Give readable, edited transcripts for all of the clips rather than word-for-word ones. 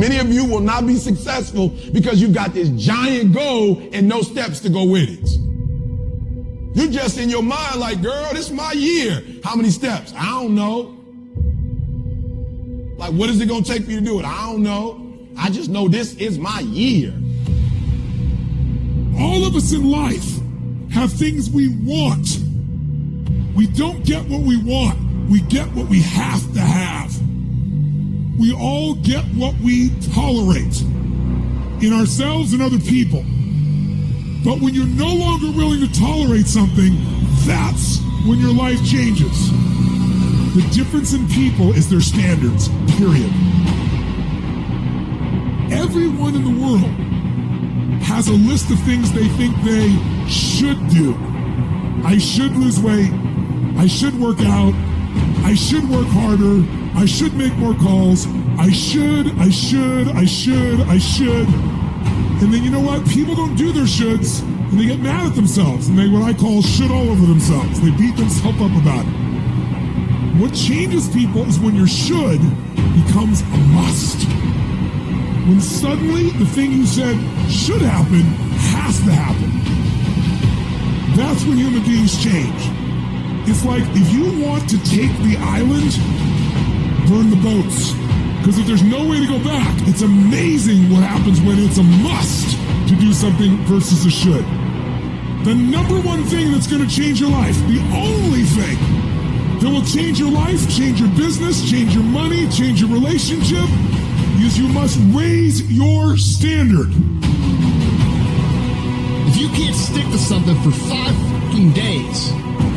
Many of you will not be successful because you've got this giant goal and no steps to go with it. You're just in your mind like, girl, this is my year. How many steps? I don't know. Like, what is it going to take for you to do it? I don't know. I just know this is my year. All of us in life have things we want. We don't get what we want. We get what we have to have. We all get what we tolerate in ourselves and other people. But when you're no longer willing to tolerate something, that's when your life changes. The difference in people is their standards, period. Everyone in the world has a list of things they think they should do. I should lose weight. I should work out. I should work harder. I should make more calls. I should. And then you know what? People don't do their shoulds and they get mad at themselves and they what I call should all over themselves. They beat themselves up about it. What changes people is when your should becomes a must. When suddenly the thing you said should happen has to happen. That's when human beings change. It's like if you want to take the island, burn the boats. Because if there's no way to go back, it's amazing what happens when it's a must to do something versus a should. The number one thing that's going to change your life, the only thing that will change your life, change your business, change your money, change your relationship, is you must raise your standard. If you can't stick to something for 5 fucking days,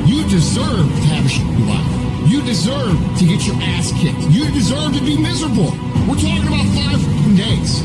you deserve to have a shitty life. You deserve to get your ass kicked. You deserve to be miserable. We're talking about 5 fucking days.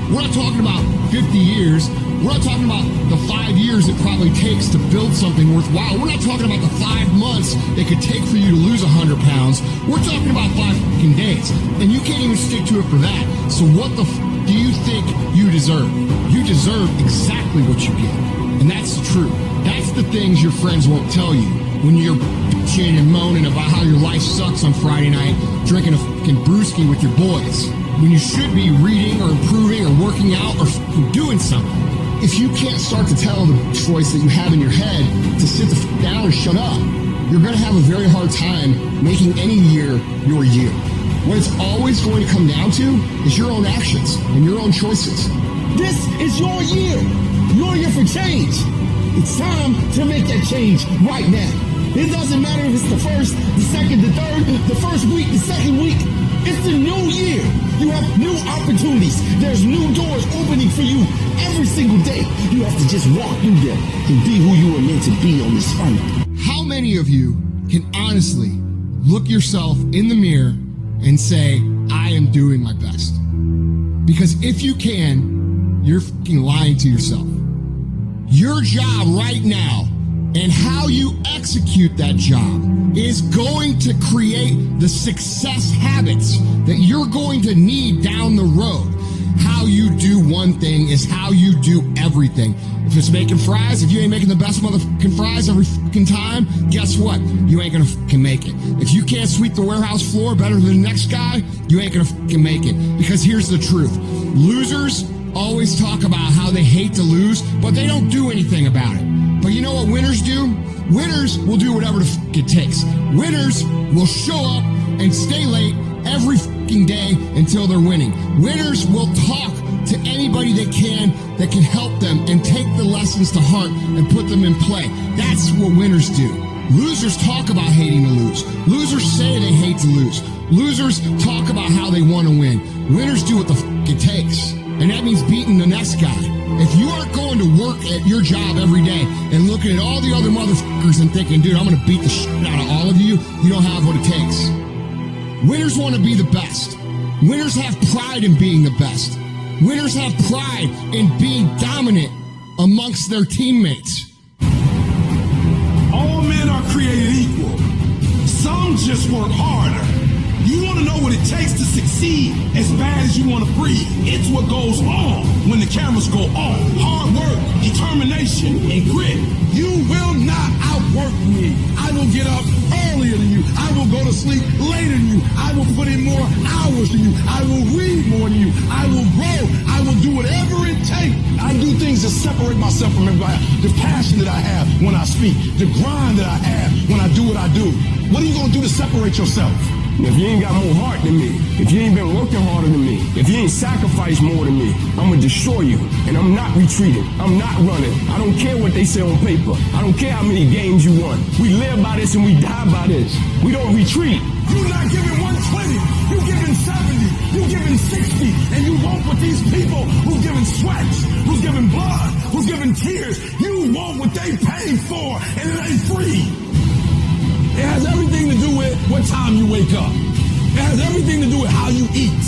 We're not talking about 50 years. We're not talking about the 5 years it probably takes to build something worthwhile. We're not talking about the 5 months it could take for you to lose 100 pounds. We're talking about 5 fucking days. And you can't even stick to it for that. So what the do you think you deserve? You deserve exactly what you get. And that's the truth. That's the things your friends won't tell you when you're bitching and moaning about how your life sucks on Friday night, drinking a fucking brewski with your boys, when you should be reading or improving or working out or fucking doing something. If you can't start to tell the voice that you have in your head to sit the fuck down and shut up, you're going to have a very hard time making any year your year. What it's always going to come down to is your own actions and your own choices. This is your year. Your year for change. It's time to make that change right now. It doesn't matter if it's the first, the second, the third, the first week, the second week. It's the new year. You have new opportunities. There's new doors opening for you every single day. You have to just walk through them and be who you were meant to be on this earth. How many of you can honestly look yourself in the mirror and say, I am doing my best? Because if you can, you're fucking lying to yourself. Your job right now and how you execute that job is going to create the success habits that you're going to need down the road. How you do one thing is how you do everything. If it's making fries, if you ain't making the best motherfucking fries every fucking time, guess what? You ain't gonna fucking make it. If you can't sweep the warehouse floor better than the next guy, you ain't gonna fucking make it. Because here's the truth. Losers always talk about how they hate to lose, but they don't do anything about it. But you know what winners do? Winners will do whatever the fuck it takes. Winners will show up and stay late every fucking day until they're winning. Winners will talk to anybody they can that can help them and take the lessons to heart and put them in play. That's what winners do. Losers talk about hating to lose. Losers say they hate to lose. Losers talk about how they want to win. Winners do what the fuck it takes. And that means beating the next guy. If you aren't going to work at your job every day and looking at all the other motherfuckers and thinking, dude, I'm going to beat the shit out of all of you, you don't have what it takes. Winners want to be the best. Winners have pride in being the best. Winners have pride in being dominant amongst their teammates. All men are created equal. Some just work harder. You want to know what it takes to succeed as bad as you want to breathe. It's what goes on when the cameras go off. Hard work, determination, and grit. You will not outwork me. I will get up earlier than you. I will go to sleep later than you. I will put in more hours than you. I will read more than you. I will separate myself from everybody. The passion that I have when I speak, the grind that I have when I do what I do. What are you going to do to separate yourself? If you ain't got more heart than me, if you ain't been working harder than me, if you ain't sacrificed more than me, I'm gonna destroy you. And I'm not retreating. I'm not running. I don't care what they say on paper. I don't care how many games you won. We live by this and we die by this. We don't retreat. You're not giving 120. You're giving 70. You're giving 60. And you want what these people who's giving sweat, who's giving blood, who's giving tears, you want what they paid for, and it ain't free. It has everything to do with what time you wake up. It has everything to do with how you eat.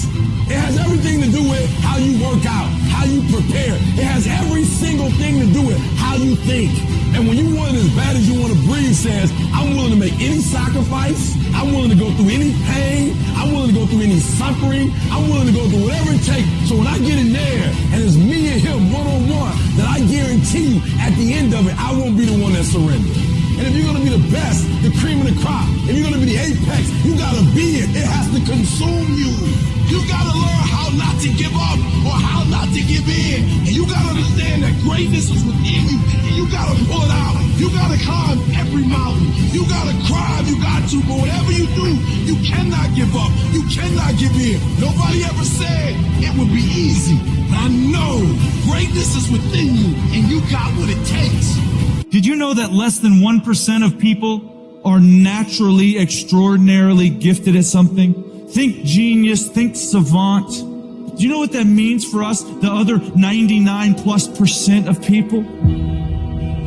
It has everything to do with how you work out, how you prepare. It has every single thing to do with how you think. And when you want it as bad as you want to breathe, says, I'm willing to make any sacrifice. I'm willing to go through any pain. I'm willing to go through any suffering. I'm willing to go through whatever it takes. So when I get in there and it's me and him one-on-one, then I guarantee you at the end of it, I won't be the one that surrenders. And if you're going to be the best, the cream of the crop, if you're going to be the apex, you got to be it. It has to consume you. You got to learn how not to give up or how not to give in. And you got to understand that greatness is within you. And you got to pull it out. You got to climb every mountain. You got to cry if you got to. But whatever you do, you cannot give up. You cannot give in. Nobody ever said it would be easy. But I know greatness is within you. And you got what it takes. Did you know that less than 1% of people are naturally, extraordinarily gifted at something? Think genius, think savant. Do you know what that means for us, the other 99+% of people?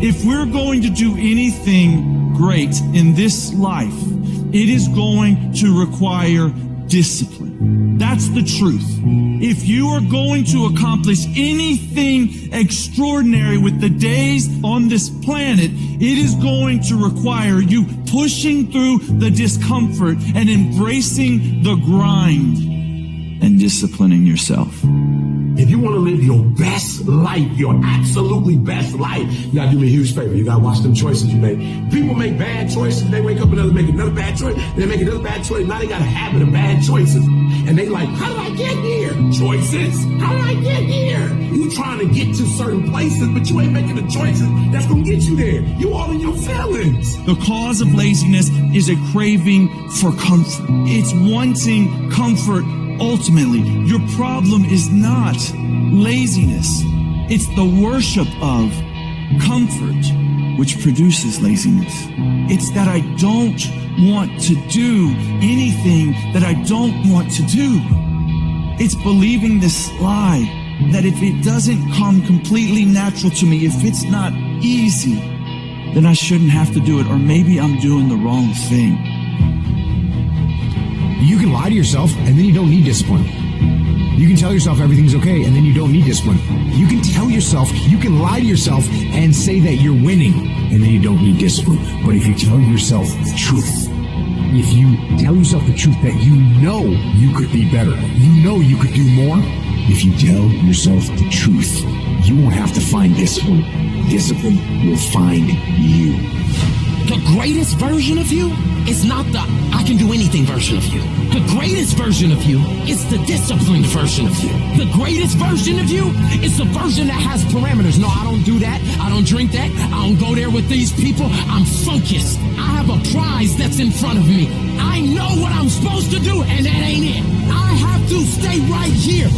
If we're going to do anything great in this life, it is going to require discipline. That's the truth. If you are going to accomplish anything extraordinary with the days on this planet, it is going to require you pushing through the discomfort and embracing the grind and disciplining yourself. If you want to live your best life, your absolutely best life, you got to do me a huge favor. You got to watch them choices you make. People make bad choices. They wake up and make another bad choice. They make another bad choice. Now they got a habit of bad choices. And they like, how did I get here? Choices. How did I get here? You trying to get to certain places, but you ain't making the choices that's going to get you there. You all in your feelings. The cause of laziness is a craving for comfort. It's wanting comfort. Ultimately, your problem is not laziness. It's the worship of comfort which produces laziness. It's that I don't want to do anything that I don't want to do. It's believing this lie that if it doesn't come completely natural to me, if it's not easy, then I shouldn't have to do it, or maybe I'm doing the wrong thing. You can lie to yourself and then you don't need discipline. You can tell yourself everything's okay and then you don't need discipline. You can tell yourself, you can lie to yourself and say that you're winning and then you don't need discipline. But if you tell yourself the truth, if you tell yourself the truth that you know you could be better, you know you could do more, if you tell yourself the truth, you won't have to find discipline. Discipline will find you. The greatest version of you is not the I can do anything version of you. The greatest version of you is the disciplined version of you. The greatest version of you is the version that has parameters. No, I don't do that. I don't drink that. I don't go there with these people. I'm focused. I have a prize that's in front of me. I know what I'm supposed to do, and that ain't it. I have to stay right here.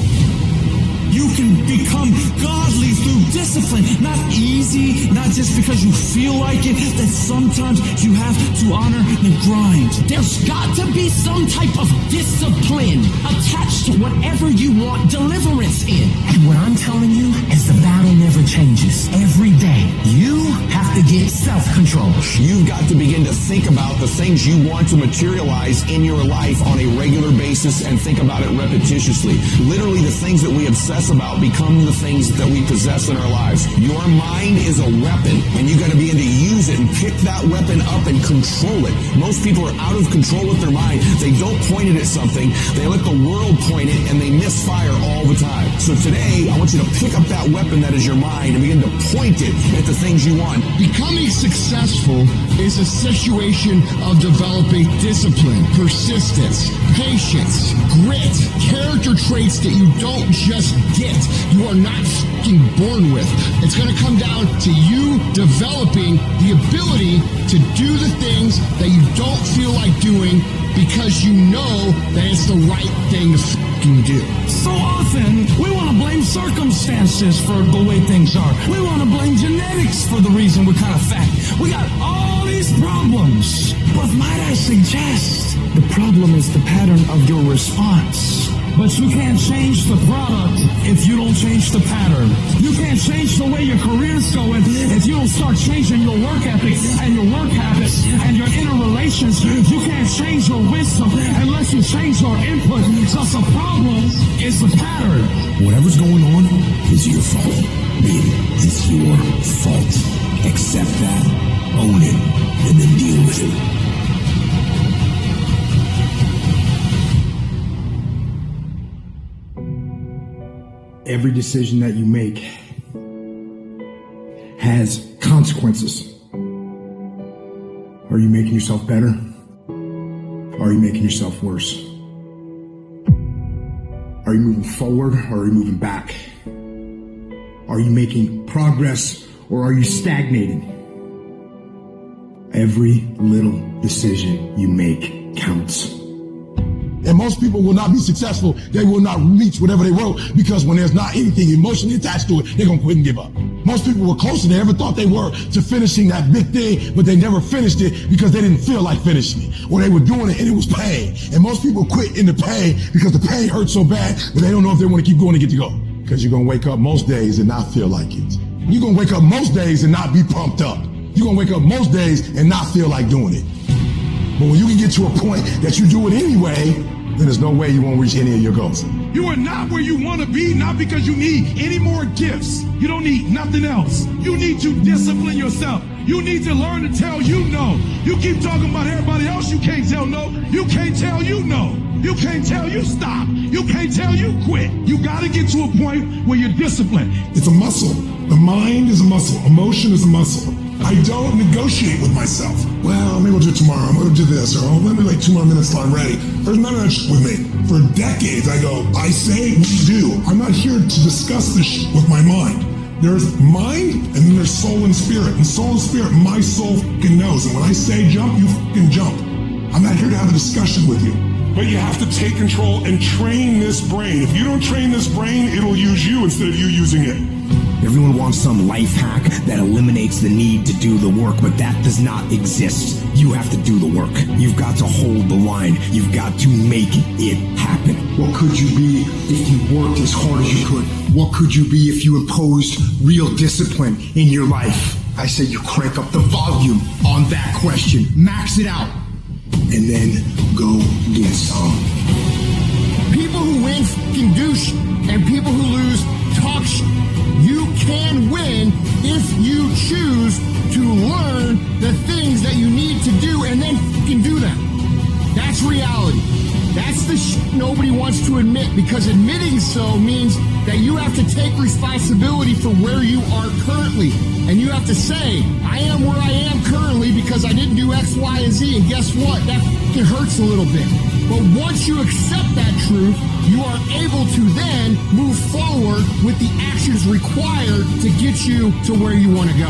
You can become godly through discipline, not easy, not just because you feel like it, that sometimes you have to honor the grind. There's got to be some type of discipline attached to whatever you want deliverance in. And what I'm telling you is the battle never changes. Every day, you have to get self-control. You've got to begin to think about the things you want to materialize in your life on a regular basis and think about it repetitiously. Literally, the things that we obsess about become the things that we possess in our lives. Your mind is a weapon, and you got to begin to use it and pick that weapon up and control it. Most people are out of control with their mind. They don't point it at something. They let the world point it, and they misfire all the time. So today, I want you to pick up that weapon that is your mind and begin to point it at the things you want. Becoming successful is a situation of developing discipline, persistence, patience, grit, character traits that you don't just gift. You are not fucking born with. It's going to come down to you developing the ability to do the things that you don't feel like doing because you know that it's the right thing to fucking do. So often, we want to blame circumstances for the way things are. We want to blame genetics for the reason we're kind of fat. We got all these problems. But might I suggest, the problem is the pattern of your response. But you can't change the product if you don't change the pattern. You can't change the way your career's going if you don't start changing your work ethic and your work habits and your inner relations. You can't change your wisdom unless you change your input. Because the problem is the pattern. Whatever's going on is your fault. Baby, it's your fault. Accept that, own it, and then deal with it. Every decision that you make has consequences. Are you making yourself better? Or are you making yourself worse? Are you moving forward or are you moving back? Are you making progress or are you stagnating? Every little decision you make counts. And most people will not be successful. They will not reach whatever they wrote because when there's not anything emotionally attached to it, they're going to quit and give up. Most people were closer than they ever thought they were to finishing that big thing, but they never finished it because they didn't feel like finishing it. Or they were doing it and it was pain. And most people quit in the pain because the pain hurts so bad that they don't know if they want to keep going to get to go. Because you're going to wake up most days and not feel like it. You're going to wake up most days and not be pumped up. You're going to wake up most days and not feel like doing it. But when you can get to a point that you do it anyway, then there's no way you won't reach any of your goals. You are not where you want to be, not because you need any more gifts. You don't need nothing else. You need to discipline yourself. You need to learn to tell you no. You keep talking about everybody else, you can't tell no. You can't tell you no. You can't tell you stop. You can't tell you quit. You got to get to a point where you're disciplined. It's a muscle. The mind is a muscle. Emotion is a muscle. I don't negotiate with myself. Well, maybe we'll do it tomorrow. I'm going to do this. Or let me wait 2 more minutes till I'm ready. There's none of that shit with me. For decades, I go, I say, we do. I'm not here to discuss this shit with my mind. There's mind, and then there's soul and spirit. And soul and spirit, my soul fucking knows. And when I say jump, you fucking jump. I'm not here to have a discussion with you. But you have to take control and train this brain. If you don't train this brain, it'll use you instead of you using it. Everyone wants some life hack that eliminates the need to do the work, but that does not exist. You have to do the work. You've got to hold the line. You've got to make it happen. What could you be if you worked as hard as you could? What could you be if you imposed real discipline in your life? I say you crank up the volume on that question. Max it out. And then go get some. People who win fucking do shit, and people who lose talk shit. You can win if you choose to learn the things that you need to do and then fucking do them. That's reality. That's the shit nobody wants to admit, because admitting so means that you have to take responsibility for where you are currently. And you have to say, I am where I am currently because I didn't do X, Y, and Z. And guess what? That fucking hurts a little bit. But once you accept that truth, you are able to then move forward with the actions required to get you to where you want to go.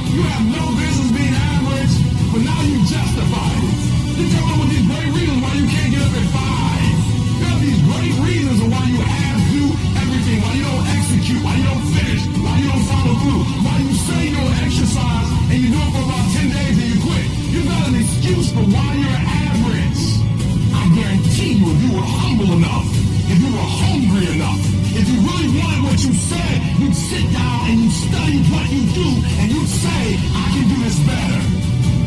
You have no business being average, but now you justify it. You come up with these great reasons why you can't get up at 5. You have these great reasons of why you have to do everything, why you don't execute, why you don't finish, why you don't follow through, why you say you don't exercise and you do it for about 10 days and you quit. You got an excuse for why you're average. I guarantee you, if you were humble enough, if you were hungry enough, if you really wanted what you said, you'd sit down and you'd study what you do and you'd say, I can do this better.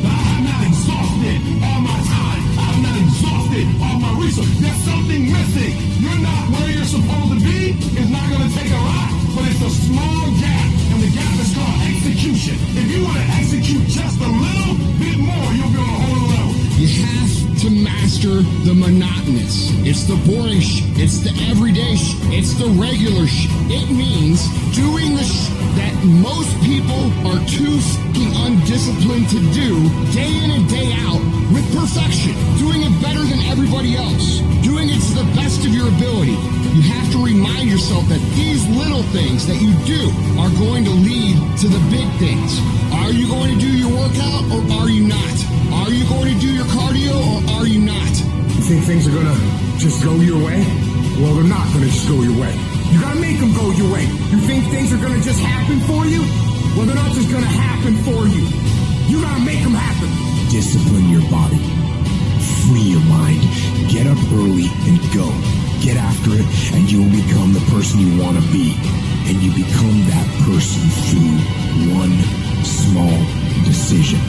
But I have not exhausted all my time. I have not exhausted all my resources. There's something missing. You're not where you're supposed to be. It's not going to take a lot, but it's a small gap, and the gap is called execution. If you want to execute just a little bit more, you'll be on a whole level. You have to to master the monotonous. It's the boring it's the everyday it's the regular It means doing the that most people are too fucking undisciplined to do day in and day out with perfection. Doing it better than everybody else. Doing it to the best of your ability. You have to remind yourself that these little things that you do are going to lead to the big things. Are you going to do your workout or are you not? Are you going to do your cardio or are you not? You think things are going to just go your way? Well, they're not going to just go your way. You got to make them go your way. You think things are going to just happen for you? Well, they're not just going to happen for you. You got to make them happen. Discipline your body. Free your mind. Get up early and go. Get after it, and you will become the person you want to be. And you become that person through one small decision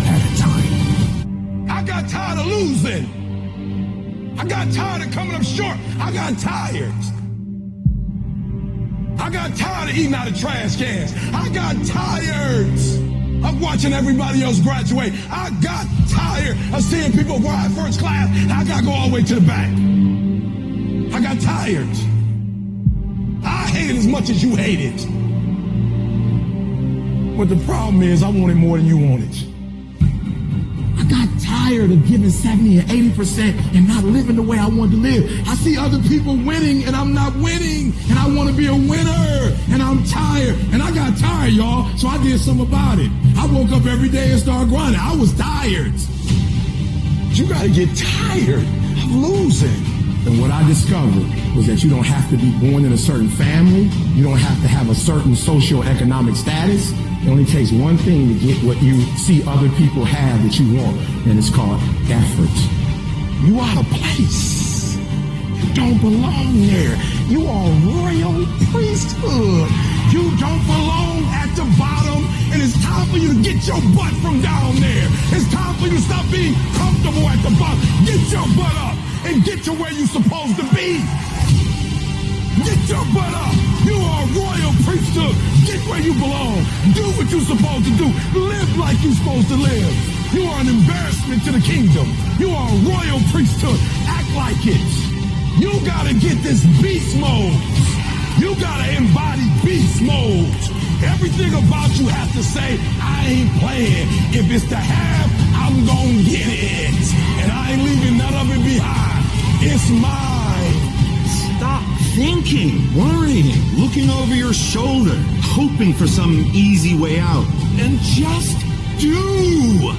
at a time. I got tired of losing. I got tired of coming up short. I got tired. I got tired of eating out of trash cans. I got tired of watching everybody else graduate. I got tired of seeing people ride first class. I got to go all the way to the back. I got tired. I hate it as much as you hate it. But the problem is I want it more than you want it. I got tired of giving 70 or 80% and not living the way I want to live. I see other people winning and I'm not winning, and I want to be a winner, and I'm tired. And I got tired, y'all, so I did something about it. I woke up every day and started grinding. I was tired. You got to get tired of losing. And what I discovered was that you don't have to be born in a certain family. You don't have to have a certain socioeconomic status. It only takes one thing to get what you see other people have that you want, and it's called effort. You out of place. You don't belong there. You are royal priesthood. You don't belong at the bottom, and it's time for you to get your butt from down there. It's time for you to stop being comfortable at the bottom. Get your butt up and get to where you're supposed to be. Get your butt up. You are a royal priesthood. Get where you belong. Do what you're supposed to do. Live like you're supposed to live. You are an embarrassment to the kingdom. You are a royal priesthood. Act like it. You gotta get this beast mode. You gotta embody beast mode. Everything about you has to say, I ain't playing. If it's to have, I'm gonna get it. And I ain't leaving none of it behind. It's mine. Stop thinking, worrying, looking over your shoulder, hoping for some easy way out. And just do.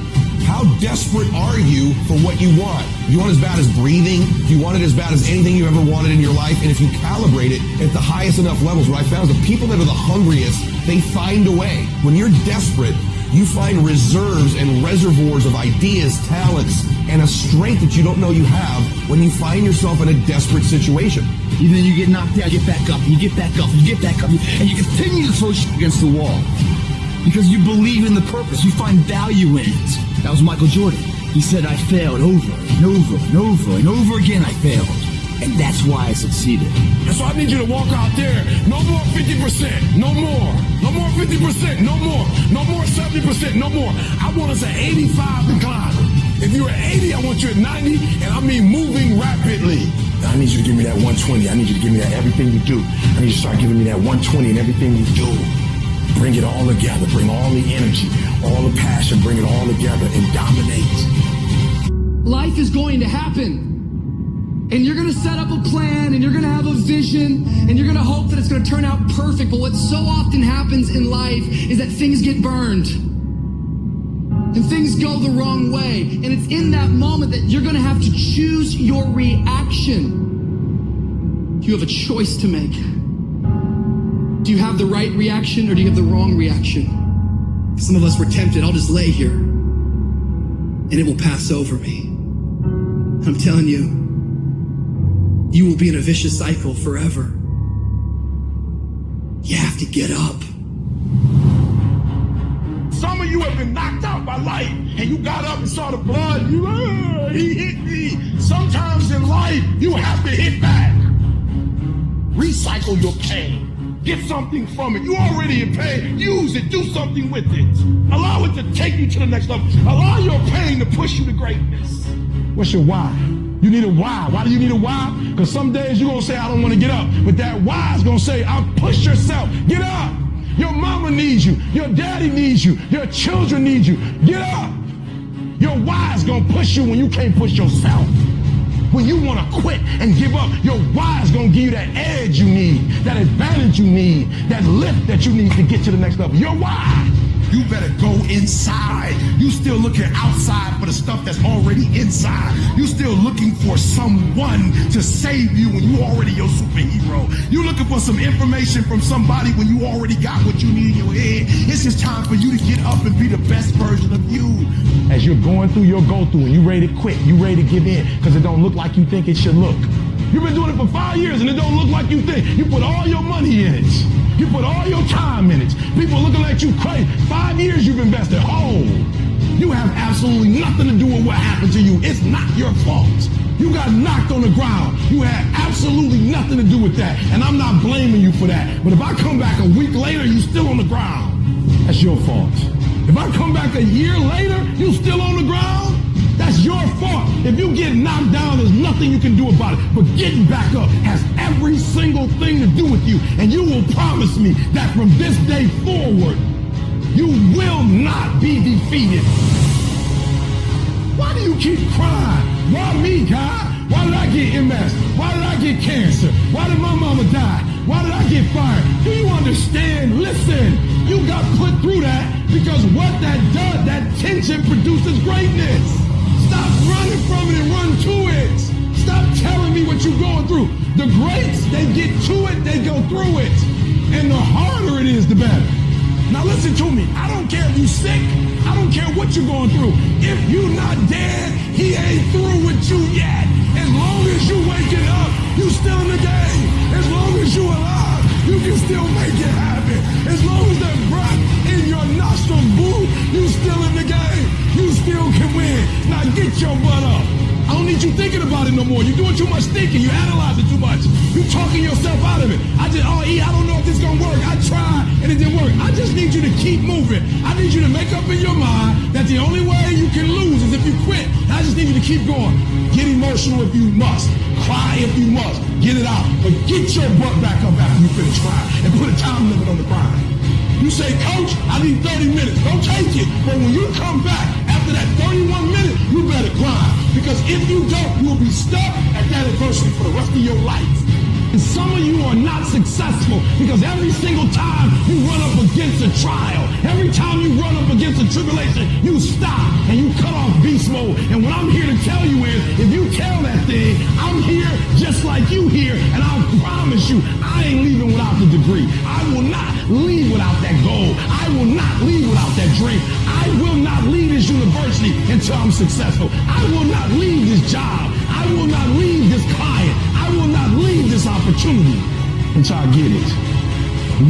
How desperate are you for what you want? You want it as bad as breathing? Do you want it as bad as anything you ever wanted in your life? And if you calibrate it at the highest enough levels, what I found is the people that are the hungriest, they find a way. When you're desperate, you find reserves and reservoirs of ideas, talents, and a strength that you don't know you have when you find yourself in a desperate situation. And then you get knocked down, you get back up, and you get back up, and you get back up, and you continue to throw shit against the wall. Because you believe in the purpose, you find value in it. That was Michael Jordan. He said, I failed over and over and over and over again I failed. And that's why I succeeded. And so I need you to walk out there. No more 50%. No more. No more 50%. No more. No more 70%. No more. I want us at 85 and climbing. If you're at 80, I want you at 90, and I mean moving rapidly. I need you to give me that 120. I need you to give me that everything you do. I need you to start giving me that 120 in everything you do. Bring it all together. Bring all the energy, all the passion. Bring it all together and dominate. Life is going to happen. And you're going to set up a plan, and you're going to have a vision, and you're going to hope that it's going to turn out perfect. But what so often happens in life is that things get burned. And things go the wrong way. And it's in that moment that you're going to have to choose your reaction. You have a choice to make. Do you have the right reaction, or do you have the wrong reaction? Some of us were tempted, I'll just lay here and it will pass over me. I'm telling you, you will be in a vicious cycle forever. You have to get up. Some of you have been knocked out by life, and you got up and saw the blood. He hit me. Sometimes in life, you have to hit back. Recycle your pain. Get something from it. You already in pain. Use it. Do something with it. Allow it to take you to the next level. Allow your pain to push you to greatness. What's your why? You need a why. Why do you need a why? Because some days you're going to say, I don't want to get up. But that why is going to say, push yourself. Get up. Your mama needs you. Your daddy needs you. Your children need you. Get up. Your why is going to push you when you can't push yourself. When you want to quit and give up, your why is going to give you that edge you need, that advantage you need, that lift that you need to get to the next level. Your why. You better go inside. You still looking outside for the stuff that's already inside. You still looking for someone to save you when you already your superhero. You looking for some information from somebody when you already got what you need in your head. It's just time for you to get up and be the best version of you. As you're going through your go-through and you ready to quit, you ready to give in because it don't look like you think it should look. You've been doing it for 5 years and it don't look like you think. You put all your money in it. You put all your time in it. People looking at you crazy. 5 years you've invested. Oh, you have absolutely nothing to do with what happened to you. It's not your fault. You got knocked on the ground. You had absolutely nothing to do with that. And I'm not blaming you for that. But if I come back a week later, you still on the ground. That's your fault. If I come back a year later, you still on the ground. That's your fault. If you get knocked down, there's nothing you can do about it. But getting back up has every single thing to do with you. And you will promise me that from this day forward, you will not be defeated. Why do you keep crying? Why me, God? Why did I get MS? Why did I get cancer? Why did my mama die? Why did I get fired? Do you understand? Listen, you got put through that because what that does, that tension produces greatness. Stop running from it and run to it. Stop telling me what you're going through. The greats, they get to it, they go through it. And the harder it is, the better. Now listen to me. I don't care if you're sick. I don't care what you're going through. If you're not dead, he ain't through with you yet. As long as you waking up, you still in the game. As long as you alive, you can still make it happen. As long as that breath in your nostrils move, you still in the game. You still can win. Now get your butt up. I don't need you thinking about it no more. You're doing too much thinking. You analyze it too much. You're talking yourself out of it. I don't know if this is going to work. I tried and it didn't work. I just need you to keep moving. I need you to make up in your mind that the only way you can lose is if you quit. I just need you to keep going. Get emotional if you must. Cry if you must. Get it out. But get your butt back up after you finish crying and put a time limit on the crying. You say, Coach, I need 30 minutes. Don't take it. But when you come back after that 31 minutes, you better grind. Because if you don't, you'll be stuck at that adversity for the rest of your life. And some of you are not successful because every single time you run up against a trial, every time you run up against a tribulation, you stop and you cut off beast mode. And what I'm here to tell you is, if you tell that thing, I'm here just like you here, and I promise you, I ain't leaving without the degree. I will not leave without that goal. I will not leave without that dream. I will not leave this university until I'm successful. I will not leave this job. I will not leave this client. I will not leave this opportunity until I get it.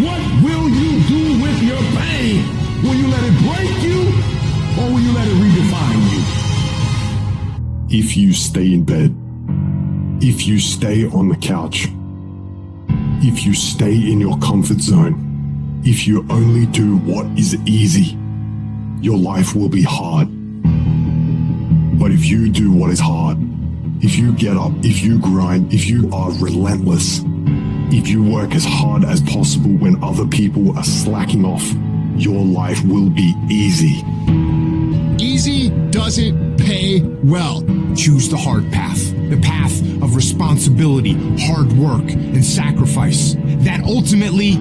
What will you do with your pain? Will you let it break you, or will you let it redefine you? If you stay in bed, if you stay on the couch, if you stay in your comfort zone, if you only do what is easy, your life will be hard. But if you do what is hard, if you get up, if you grind, if you are relentless, if you work as hard as possible when other people are slacking off, your life will be easy. Easy doesn't pay well. Choose the hard path, the path of responsibility, hard work, and sacrifice. That ultimately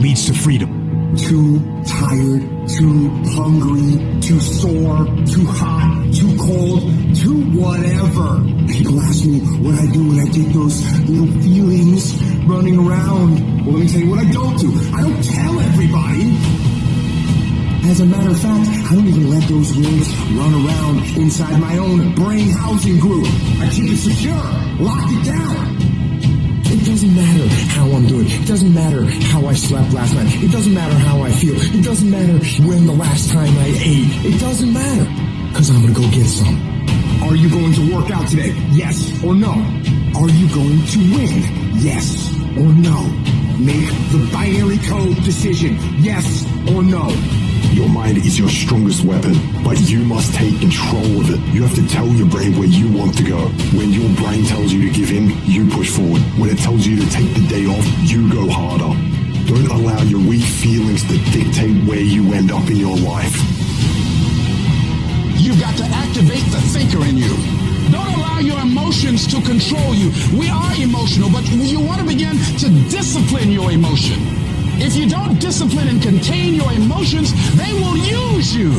leads to freedom. Too tired, too hungry, too sore, too hot, too cold, too whatever. People ask me what I do when I get those little feelings running around. Well, let me tell you what I don't do. I don't tell everybody. As a matter of fact, I don't even let those rings run around inside my own brain housing group. I keep it secure, lock it down. It doesn't matter how I'm doing. It doesn't matter how I slept last night. It doesn't matter how I feel. It doesn't matter when the last time I ate. It doesn't matter, because I'm going to go get some. Are you going to work out today? Yes or no? Are you going to win? Yes or no? Make the binary code decision. Yes or no? Your mind is your strongest weapon, but you must take control of it. You have to tell your brain where you want to go. When your brain tells you to give in, you push forward. When it tells you to take the day off, you go harder. Don't allow your weak feelings to dictate where you end up in your life. You've got to activate the thinker in you. Don't allow your emotions to control you. We are emotional, but you want to begin to discipline your emotion. If you don't discipline and contain your emotions, they will use you.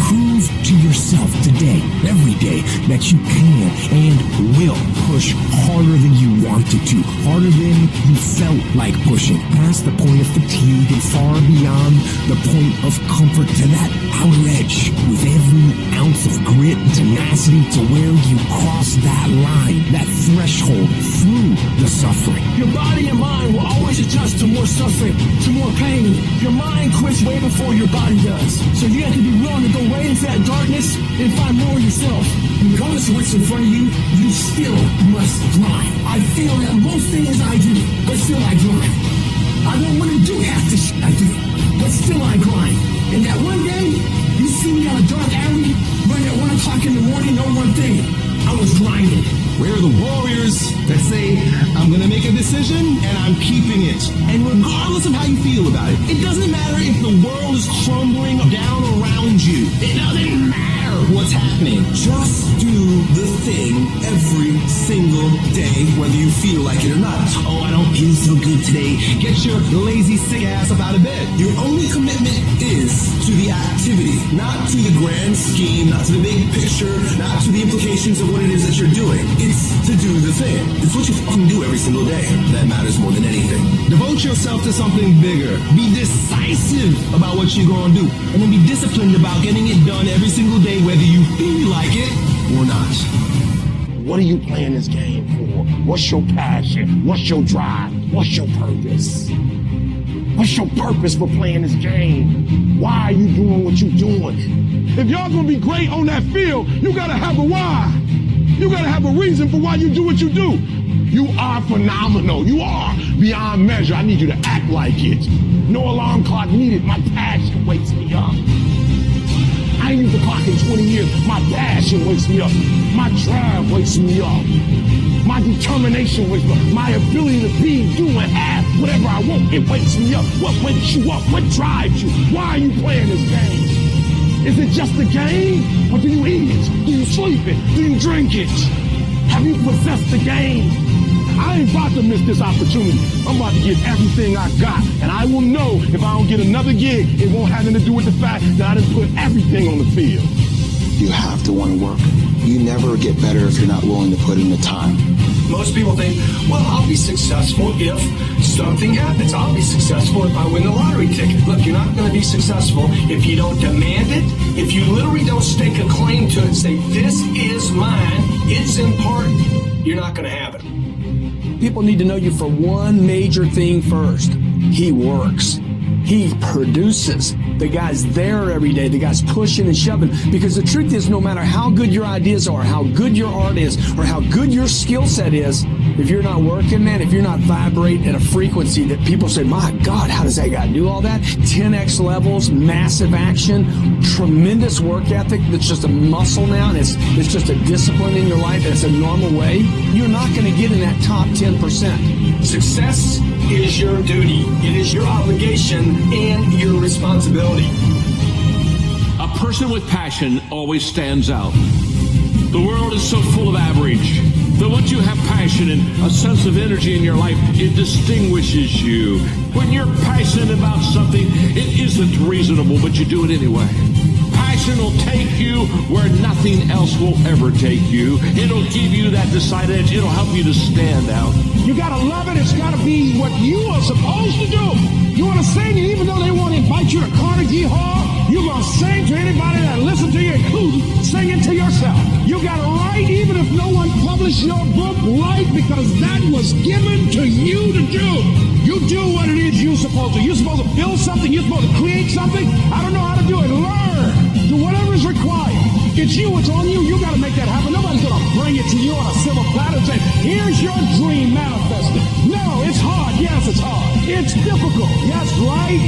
Prove to yourself today, every day, that you can and will push harder than you wanted to, harder than you felt like pushing, past the point of fatigue and far beyond the point of comfort to that outer edge, with every ounce of grit and tenacity to where you cross that line, that threshold through the suffering. Your body and mind will always adjust to more suffering, to more pain. Your mind quits way before your body does. So you have to be willing to go way into that darkness and find more yourself. Regardless of what's in front of you, you still must grind. I feel that most things I do, but still I grind. I don't want to do half the shit I do, but still I grind. And that one day, you see me on a dark alley, running at 1 o'clock in the morning, know one thing, I was grinding. We're the warriors that say, I'm going to make a decision and I'm keeping it. And regardless of how you feel about it, it doesn't matter if the world is crumbling down around you. It doesn't matter what's happening. Just do the thing every single day, whether you feel like it or not. Oh, I don't feel so good today. Get your lazy, sick ass up out of bed. Your only commitment is to the activity, not to the grand scheme, not to the big picture, not to the implications of what it is that you're doing. It's to do the thing. It's what you fucking do every single day that matters more than anything. Devote yourself to something bigger. Be decisive about what you're going to do. And then be disciplined about getting it done every single day, whether you feel like it or not. What are you playing this game for? What's your passion? What's your drive? What's your purpose? What's your purpose for playing this game? Why are you doing what you're doing? If y'all gonna be great on that field, you gotta have a why. You gotta have a reason for why you do what you do. You are phenomenal. You are beyond measure. I need you to act like it. No alarm clock needed. My passion wakes me up. I ain't used the clock in 20 years. My passion wakes me up. My drive wakes me up. My determination wakes me up. My ability to be, do, and have whatever I want, it wakes me up. What wakes you up? What drives you? Why are you playing this game? Is it just a game? Or do you eat it? Do you sleep it? Do you drink it? Have you possessed the game? I ain't about to miss this opportunity. I'm about to give everything I got. And I will know if I don't get another gig, it won't have anything to do with the fact that I didn't put everything on the field. You have to want to work. You never get better if you're not willing to put in the time. Most people think, well, I'll be successful if something happens. I'll be successful if I win the lottery ticket. Look, you're not going to be successful if you don't demand it, if you literally don't stake a claim to it and say, this is mine, it's important, you're not going to have it. People need to know you for one major thing first. He works. He produces. The guy's there every day. The guy's pushing and shoving. Because the truth is, no matter how good your ideas are, how good your art is, or how good your skill set is, if you're not working, man, if you're not vibrating at a frequency that people say, my God, how does that guy do all that? 10x levels, massive action, tremendous work ethic that's just a muscle now, and it's just a discipline in your life, and it's a normal way, you're not going to get in that top 10%. Success is your duty. It is your obligation and your responsibility. A person with passion always stands out. The world is so full of average that once you have passion and a sense of energy in your life, it distinguishes you. When you're passionate about something, it isn't reasonable, but you do it anyway. Passion will take you where nothing else will ever take you. It'll give you that decided edge. It'll help you to stand out. You gotta love it. It's gotta be what you are supposed to do. You wanna sing, and even though they won't invite you to Carnegie Hall, you're gonna sing to anybody that listens to you, including singing to yourself. You gotta write, even if no one published your book, write, because that was given to you to do. You do what it is you're supposed to. You're supposed to build something. You're supposed to create something. I don't know how to do it. Learn. Do whatever is required. It's you. It's on you. You got to make that happen. Nobody's going to bring it to you on a silver platter and say, here's your dream manifested. No, it's hard. Yes, it's hard. It's difficult. Yes, right?